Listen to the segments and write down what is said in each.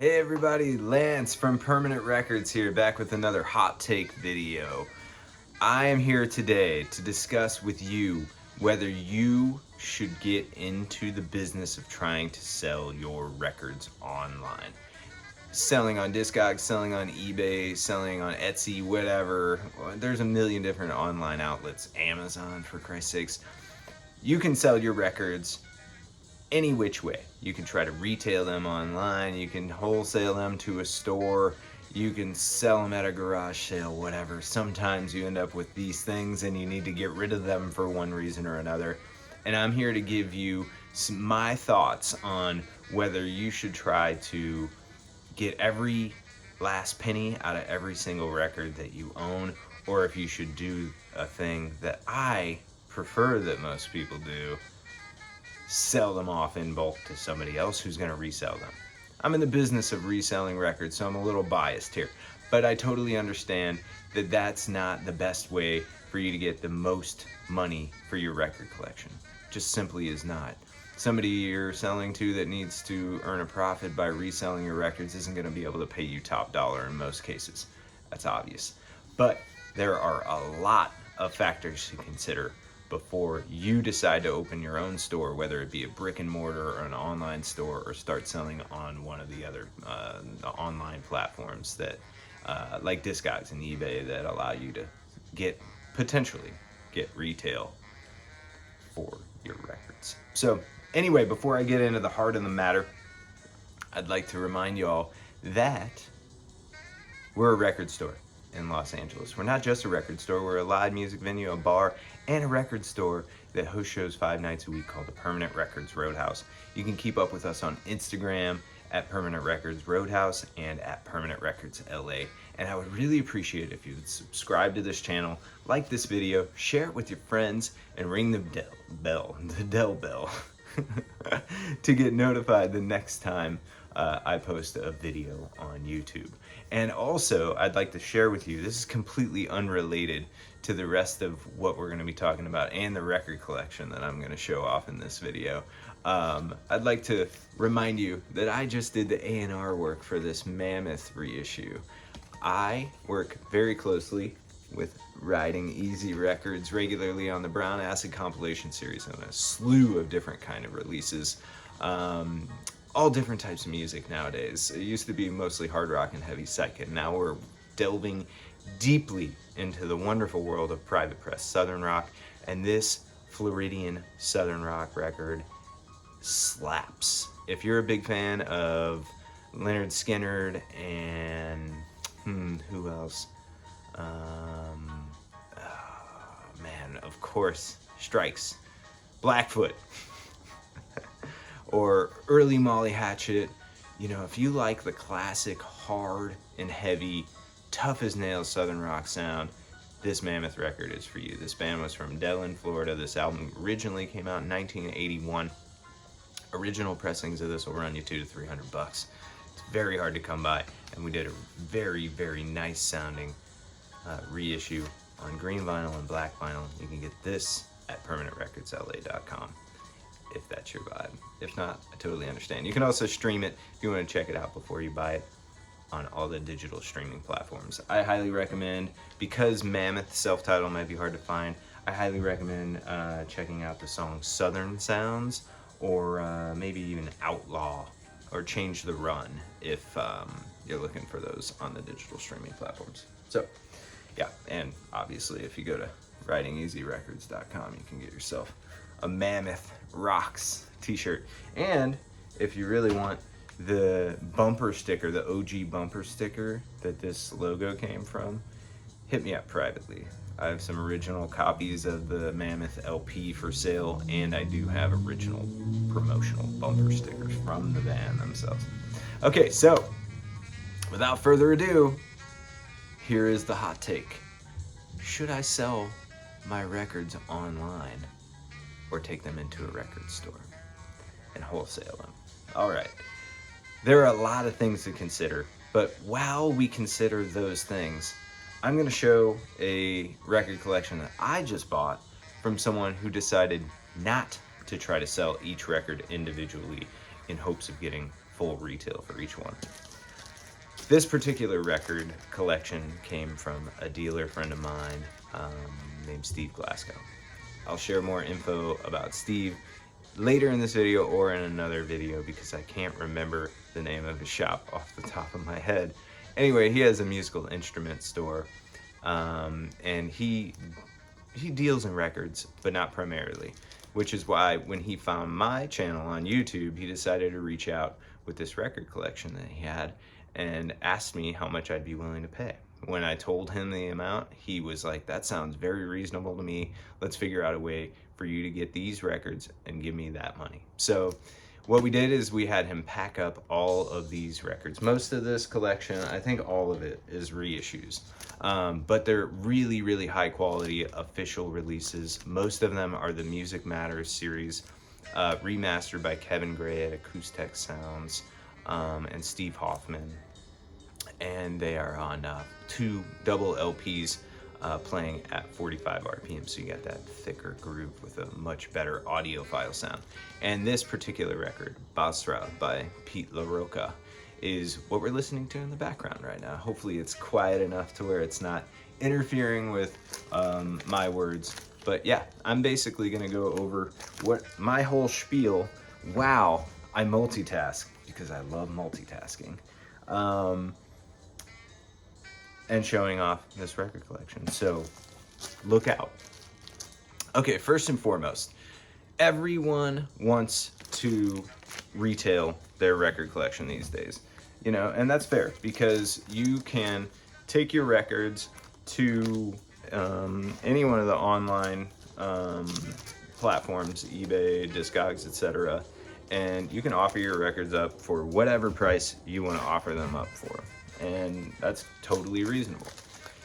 Hey everybody, Lance from Permanent Records here, back with another hot take video. I am here today to discuss with you whether you should get into the business of trying to sell your records online. Selling on Discogs, selling on eBay, selling on Etsy, whatever. There's a million different online outlets. Amazon, for Christ's sakes. You can sell your records any which way. You can try to retail them online, you can wholesale them to a store, you can sell them at a garage sale, whatever. Sometimes you end up with these things and you need to get rid of them for one reason or another. And I'm here to give you my thoughts on whether you should try to get every last penny out of every single record that you own, or if you should do a thing that I prefer that most people do: sell them off in bulk to somebody else who's going to resell them. I'm in the business of reselling records, so I'm a little biased here, but I totally understand that that's not the best way for you to get the most money for your record collection. Just simply is not. Somebody you're selling to that needs to earn a profit by reselling your records isn't going to be able to pay you top dollar in most cases. That's obvious. But there are a lot of factors to consider before you decide to open your own store, whether it be a brick and mortar or an online store, or start selling on one of the other online platforms that like Discogs and eBay that allow you to potentially get retail for your records. So anyway, before I get into the heart of the matter, I'd like to remind you all that we're a record store in Los Angeles. We're not just a record store, we're a live music venue, a bar, and a record store that hosts shows 5 nights a week called the Permanent Records Roadhouse. You can keep up with us on Instagram at Permanent Records Roadhouse and at Permanent Records LA. And I would really appreciate it if you would subscribe to this channel, like this video, share it with your friends, and ring the Dell bell to get notified the next time I post a video on YouTube. And also, I'd like to share with you, this is completely unrelated to the rest of what we're going to be talking about and the record collection that I'm going to show off in this video. I'd like to remind you that I just did the A&R work for this Mammoth reissue. I work very closely with Riding Easy Records regularly on the Brown Acid compilation series and a slew of different kind of releases. All different types of music nowadays. It used to be mostly hard rock and heavy psych, and now we're delving deeply into the wonderful world of private press Southern rock, and this Floridian Southern rock record slaps. If you're a big fan of Leonard Skinner and who else? Of course, Strikes, Blackfoot, or early Molly Hatchet. You know, if you like the classic hard and heavy, tough as nails Southern rock sound, this Mammoth record is for you. This band was from Dellin, Florida. This album originally came out in 1981. Original pressings of this will run you $200 to $300. It's very hard to come by, and we did a very, very nice sounding reissue on green vinyl and black vinyl. You can get this at permanentrecordsla.com if that's your vibe. If not, I totally understand. You can also stream it if you want to check it out before you buy it on all the digital streaming platforms. I highly recommend, because Mammoth self-titled might be hard to find, I highly recommend checking out the song Southern Sounds, or maybe even Outlaw or Change the Run if you're looking for those on the digital streaming platforms. So yeah, and obviously if you go to writingeasyrecords.com, you can get yourself a Mammoth Rocks t-shirt. And if you really want the bumper sticker, the OG bumper sticker that this logo came from, hit me up privately. I have some original copies of the Mammoth LP for sale, and I do have original promotional bumper stickers from the band themselves. Okay, so without further ado, here is the hot take. Should I sell my records online or take them into a record store and wholesale them? All right. There are a lot of things to consider, but while we consider those things, I'm going to show a record collection that I just bought from someone who decided not to try to sell each record individually in hopes of getting full retail for each one. This particular record collection came from a dealer friend of mine named Steve Glasgow. I'll share more info about Steve later in this video or in another video because I can't remember the name of his shop off the top of my head. Anyway, he has a musical instrument store, and he deals in records, but not primarily, which is why when he found my channel on YouTube, he decided to reach out with this record collection that he had and asked me how much I'd be willing to pay. When I told him the amount, he was like, that sounds very reasonable to me. Let's figure out a way for you to get these records and give me that money. So what we did is we had him pack up all of these records. Most of this collection, I think all of it is reissues, but they're really, really high quality official releases. Most of them are the Music Matters series, remastered by Kevin Gray at Acoustic Sounds and Steve Hoffman. And they are on 2 double LPs playing at 45 RPM, so you got that thicker groove with a much better audiophile sound. And this particular record, Basra by Pete LaRocca, is what we're listening to in the background right now. Hopefully it's quiet enough to where it's not interfering with my words. But yeah, I'm basically gonna go over what my whole spiel. Wow, I multitask because I love multitasking. And showing off this record collection. So look out. Okay, first and foremost, everyone wants to retail their record collection these days, you know, and that's fair because you can take your records to any one of the online platforms, eBay, Discogs, etc., and you can offer your records up for whatever price you want to offer them up for. And that's totally reasonable.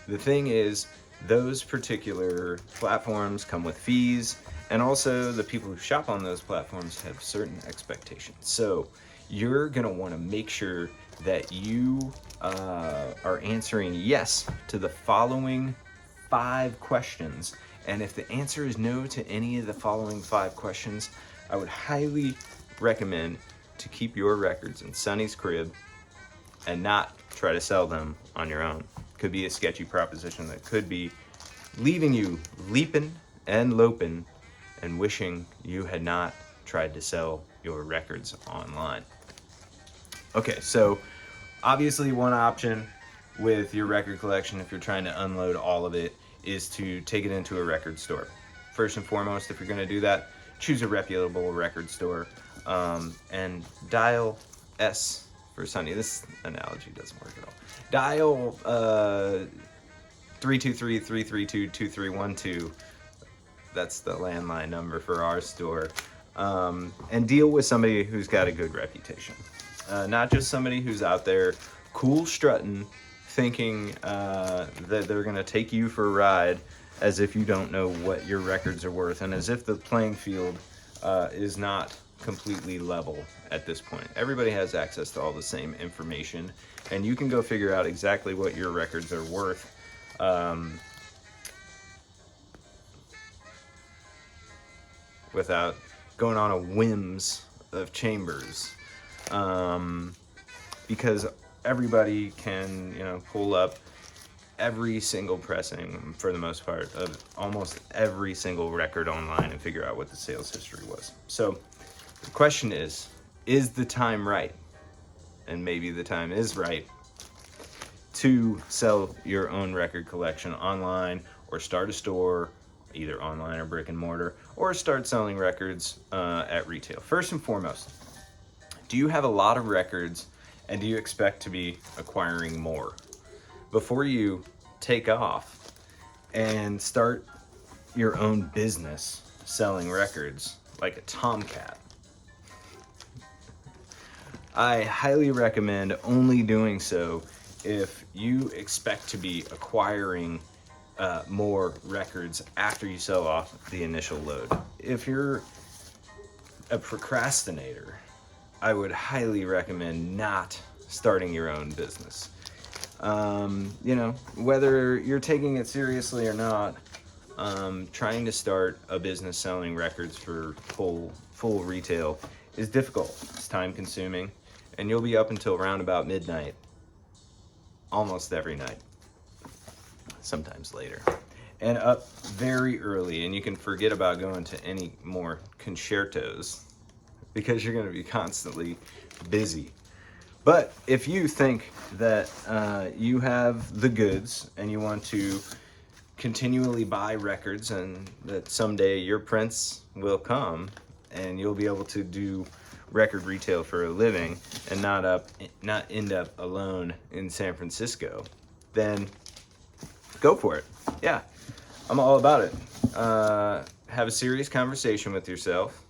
The thing is, those particular platforms come with fees, and also the people who shop on those platforms have certain expectations. So you're gonna wanna make sure that you are answering yes to the following 5 questions. And if the answer is no to any of the following 5 questions, I would highly recommend to keep your records in Sonny's crib and not try to sell them on your own. Could be a sketchy proposition that could be leaving you leaping and loping and wishing you had not tried to sell your records online. Okay, so obviously one option with your record collection, if you're trying to unload all of it, is to take it into a record store. First and foremost, if you're gonna do that, choose a reputable record store and dial S for Sonny. This analogy doesn't work at all. Dial 323-332-2312. That's the landline number for our store. And deal with somebody who's got a good reputation. Not just somebody who's out there cool strutting, thinking that they're gonna take you for a ride as if you don't know what your records are worth and as if the playing field is not completely level at this point. Everybody has access to all the same information, and you can go figure out exactly what your records are worth without going on a whims of chambers, because everybody can, you know, pull up every single pressing, for the most part, of almost every single record online and figure out what the sales history was. So the question is the time right? And maybe the time is right to sell your own record collection online, or start a store, either online or brick and mortar, or start selling records at retail. First and foremost, do you have a lot of records and do you expect to be acquiring more? Before you take off and start your own business selling records like a tomcat, I highly recommend only doing so if you expect to be acquiring more records after you sell off the initial load. If you're a procrastinator, I would highly recommend not starting your own business. You know, whether you're taking it seriously or not, trying to start a business selling records for full retail is difficult. It's time consuming, and you'll be up until around about midnight almost every night, sometimes later. And up very early, and you can forget about going to any more concertos because you're going to be constantly busy. But if you think that you have the goods and you want to continually buy records, and that someday your prince will come and you'll be able to do record retail for a living and not end up alone in San Francisco, then go for it. Yeah, I'm all about it. Have a serious conversation with yourself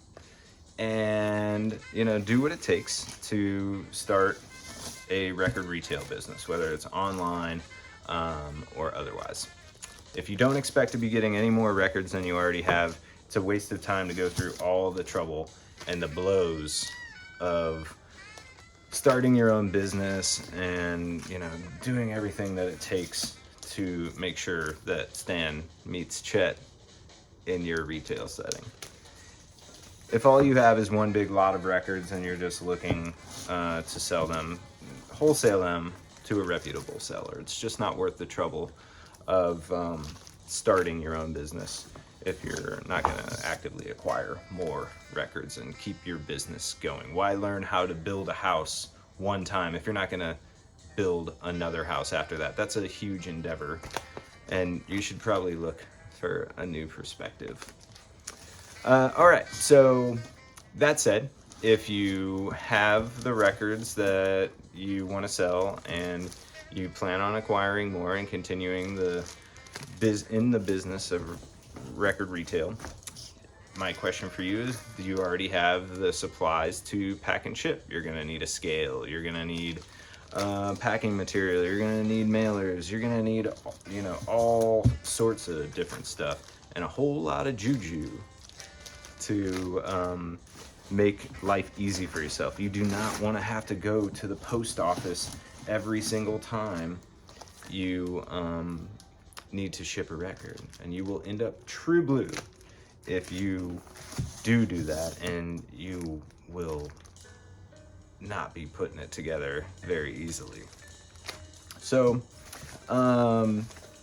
and, you know, do what it takes to start a record retail business, whether it's online or otherwise. If you don't expect to be getting any more records than you already have, it's a waste of time to go through all the trouble and the blows of starting your own business and, you know, doing everything that it takes to make sure that Stan meets Chet in your retail setting. If all you have is one big lot of records and you're just looking to sell them, wholesale them to a reputable seller. It's just not worth the trouble of starting your own business if you're not going to actively acquire more records and keep your business going. Why learn how to build a house one time if you're not going to build another house after that? That's a huge endeavor, and you should probably look for a new perspective. All right, so that said, if you have the records that you want to sell and you plan on acquiring more and continuing in the business of record retail, my question for you is, do you already have the supplies to pack and ship? You're going to need a scale. You're going to need packing material. You're going to need mailers. You're going to need, you know, all sorts of different stuff and a whole lot of juju to make life easy for yourself. You do not want to have to go to the post office every single time you need to ship a record, and you will end up true blue if you do that, and you will not be putting it together very easily. So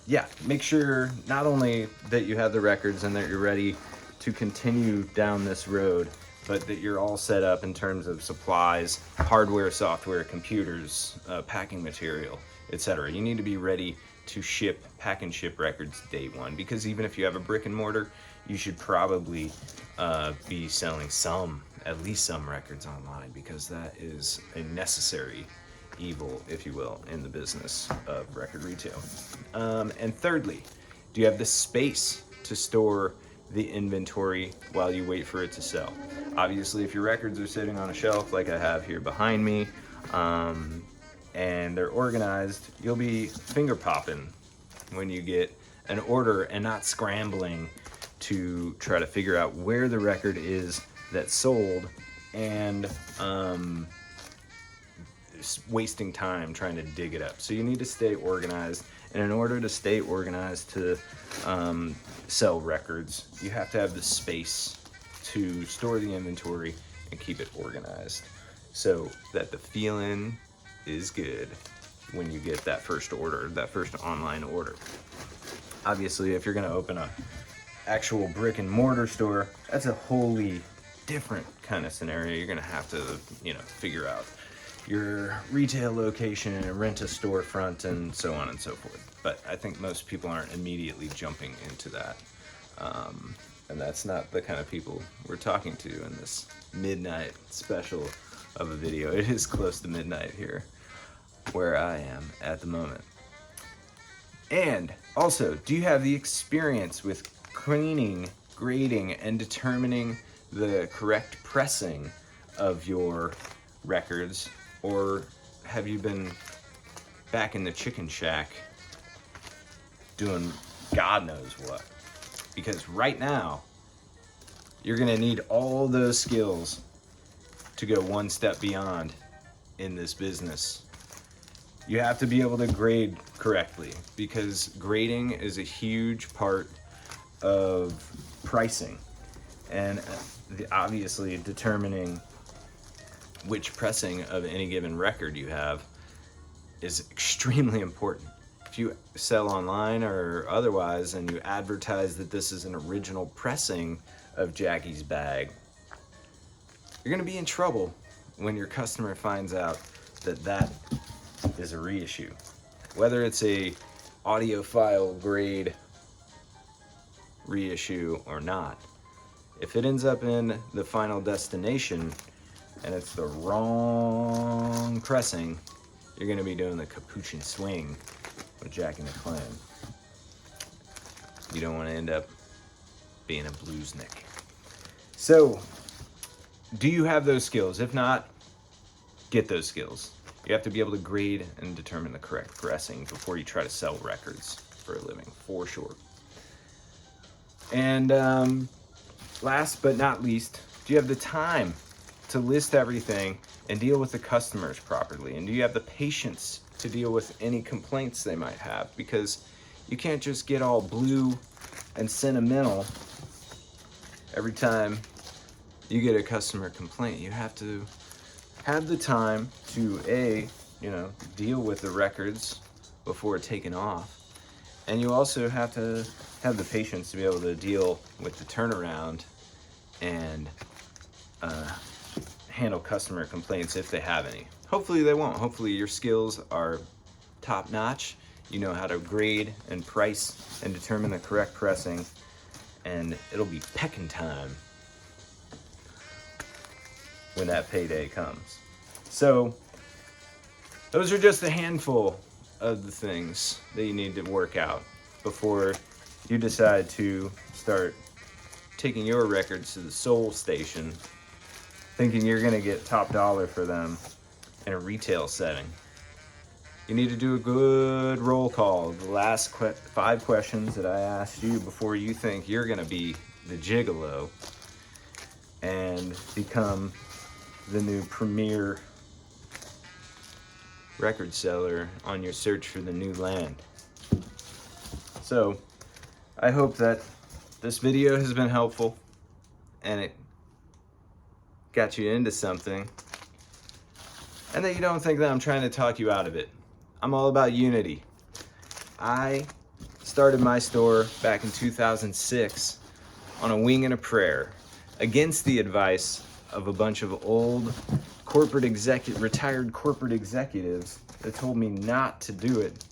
yeah, make sure not only that you have the records and that you're ready to continue down this road, but that you're all set up in terms of supplies, hardware, software, computers, packing material, etc. You need to be ready to pack and ship records day one, because even if you have a brick and mortar, you should probably be selling at least some records online, because that is a necessary evil, if you will, in the business of record retail. And thirdly, do you have the space to store the inventory while you wait for it to sell? Obviously, if your records are sitting on a shelf like I have here behind me, and they're organized, you'll be finger popping when you get an order and not scrambling to try to figure out where the record is that sold, and wasting time trying to dig it up. So you need to stay organized, and in order to stay organized to sell records, you have to have the space to store the inventory and keep it organized so that the feeling is good when you get that first order, that first online order. Obviously, if you're going to open a actual brick and mortar store, that's a wholly different kind of scenario. You're going to have to, you know, figure out your retail location and rent a storefront and so on and so forth. But I think most people aren't immediately jumping into that. And that's not the kind of people we're talking to in this midnight special of a video. It is close to midnight here where I am at the moment. And also, do you have the experience with cleaning, grading, and determining the correct pressing of your records? Or have you been back in the chicken shack doing God knows what? Because right now, you're gonna need all those skills to go one step beyond in this business. You have to be able to grade correctly, because grading is a huge part of pricing, and obviously determining which pressing of any given record you have is extremely important. If you sell online or otherwise and you advertise that this is an original pressing of Jackie's bag, you're gonna be in trouble when your customer finds out that that is a reissue. Whether it's a audiophile grade reissue or not, if it ends up in the final destination and it's the wrong pressing, you're gonna be doing the capuchin swing with Jackie McClan. You don't wanna end up being a bluesnick. So, do you have those skills? If not, get those skills. You have to be able to grade and determine the correct pressing before you try to sell records for a living, for sure. And last but not least, do you have the time to list everything and deal with the customers properly? And do you have the patience to deal with any complaints they might have? Because you can't just get all blue and sentimental every time you get a customer complaint. You have to have the time to deal with the records before taking off. And you also have to have the patience to be able to deal with the turnaround and handle customer complaints if they have any. Hopefully they won't. Hopefully your skills are top notch. You know how to grade and price and determine the correct pressing, and it'll be pecking time when that payday comes. So those are just a handful of the things that you need to work out before you decide to start taking your records to the Soul Station, thinking you're gonna get top dollar for them in a retail setting. You need to do a good roll call. The last 5 questions that I asked you before you think you're gonna be the gigolo and become the new premier record seller on your search for the new land. So I hope that this video has been helpful and it got you into something, and that you don't think that I'm trying to talk you out of it. I'm all about unity. I started my store back in 2006 on a wing and a prayer, against the advice of a bunch of old retired corporate executives that told me not to do it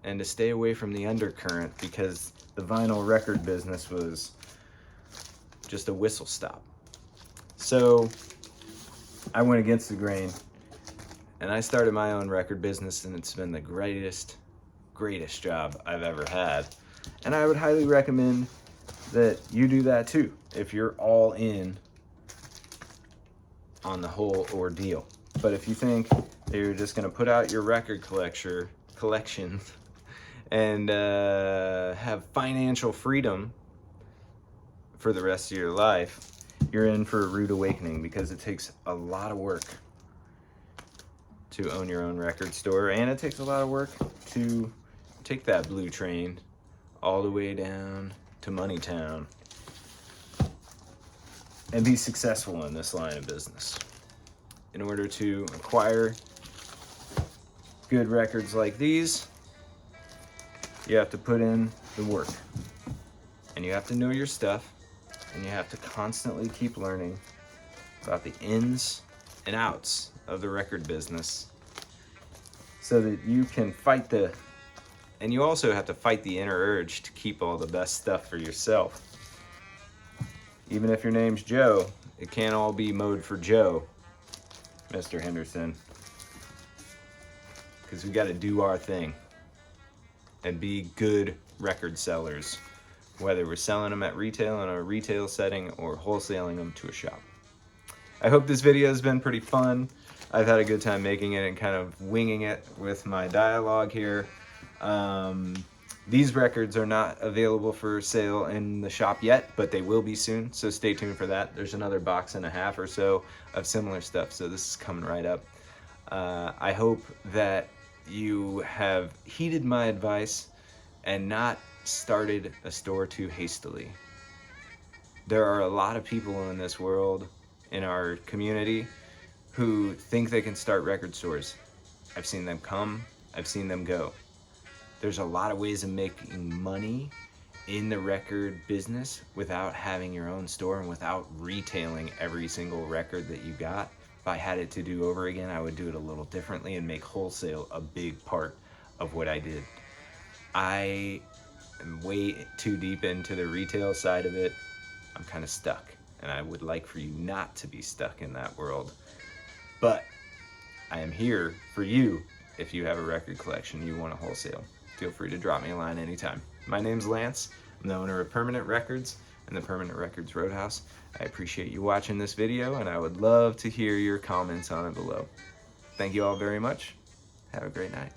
and to stay away from the undercurrent because the vinyl record business was just a whistle stop. So I went against the grain and I started my own record business, and it's been the greatest job I've ever had. And I would highly recommend that you do that too, if you're all in on the whole ordeal. But if you think that you're just gonna put out your record collection and have financial freedom for the rest of your life, you're in for a rude awakening, because it takes a lot of work to own your own record store, and it takes a lot of work to take that blue train all the way down to Moneytown and be successful in this line of business. In order to acquire good records like these, you have to put in the work, and you have to know your stuff, and you have to constantly keep learning about the ins and outs of the record business so that you can and you also have to fight the inner urge to keep all the best stuff for yourself. Even if your name's Joe, it can't all be mode for Joe, Mr. Henderson. Because we got to do our thing and be good record sellers, whether we're selling them at retail in a retail setting or wholesaling them to a shop. I hope this video has been pretty fun. I've had a good time making it and kind of winging it with my dialogue here. These records are not available for sale in the shop yet, but they will be soon, so stay tuned for that. There's another box and a half or so of similar stuff, so this is coming right up. I hope that you have heeded my advice and not started a store too hastily. There are a lot of people in this world, in our community, who think they can start record stores. I've seen them come I've seen them go. There's a lot of ways of making money in the record business without having your own store and without retailing every single record that you got. If I had it to do over again, I would do it a little differently and make wholesale a big part of what I did. I am way too deep into the retail side of it. I'm kind of stuck, and I would like for you not to be stuck in that world. But I am here for you. If you have a record collection you want to wholesale, feel free to drop me a line anytime. My name's Lance. I'm the owner of Permanent Records and the Permanent Records Roadhouse. I appreciate you watching this video, and I would love to hear your comments on it below. Thank you all very much. Have a great night.